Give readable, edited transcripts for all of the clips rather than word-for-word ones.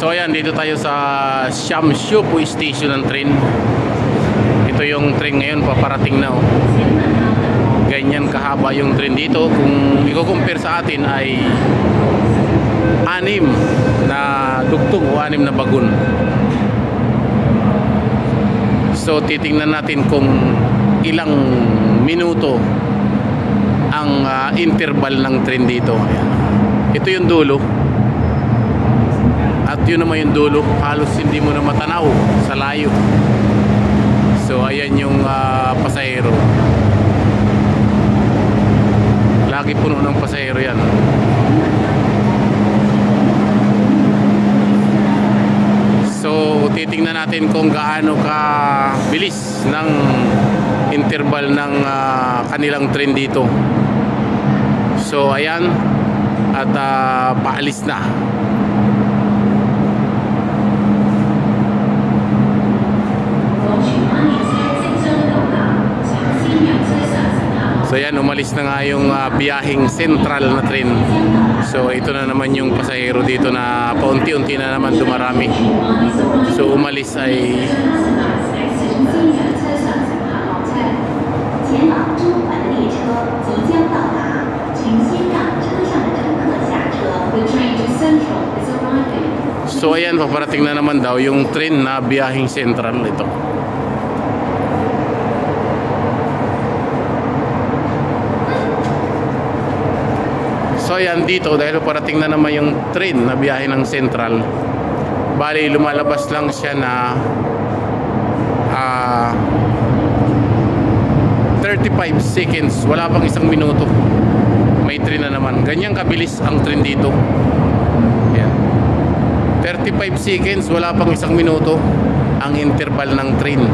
So ayan, dito tayo sa Shamshupo Station ng train. Ito yung train ngayon, paparating na oh. Ganyan kahaba yung train dito. Kung i-compare sa atin ay 6 na dugtong o 6 na bagon. So titingnan natin kung ilang minuto ang interval ng train dito. Ayan. Ito yung dulo. At yun naman yung dulo, halos hindi mo na matanaw sa layo. So ayan yung pasahero. Lagi puno ng pasahero yan. So titingnan natin kung gaano ka bilis ng interval ng kanilang train dito. So ayan, at paalis na. So yan, umalis na nga yung biyaheng Central na train. So ito na naman yung pasahero dito na paunti-unti na naman dumarami. So umalis ay so ayan, paparating na naman daw yung train na biyaheng Central ito. So ayan, dito dahil parating na naman yung train na biyahe ng Central, bali lumalabas lang siya na 35 seconds, wala pang 1 minuto may train na naman. Ganyan kabilis ang train dito. Ayan. 35 seconds, wala pang 1 minuto ang interval ng train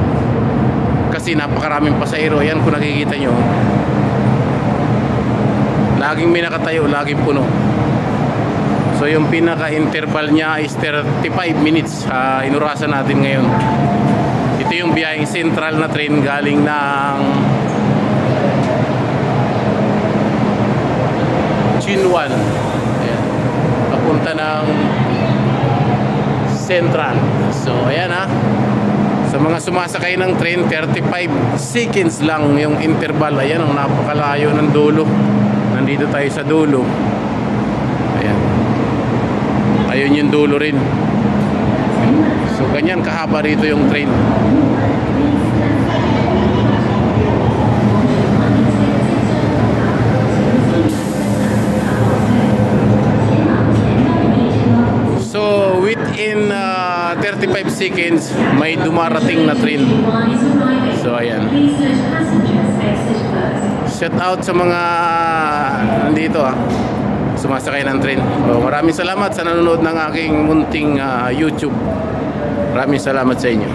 kasi napakaraming pasahero. Ayan, kung nakikita nyo, laging may nakatayo, laging puno. So yung pinaka-interval niya is 35 minutes. Inurasan natin ngayon. Ito yung biyaheng Central na train galing ng Chinwan. Ayan. Papunta ng Central. So ayan ha. Sa mga sumasakay ng train, 35 seconds lang yung interval. Ayan, ang napakalayo ng dulo. Nandito tayo sa dulo. Ayan. Ayun yung dulo rin. So ganyan kahaba rito yung train. So within 35 seconds may dumarating na train. So ayan. Shout out sa mga nandito sumasakay ng train. So, maraming salamat sa nanonood ng aking munting YouTube. Maraming salamat sa inyo.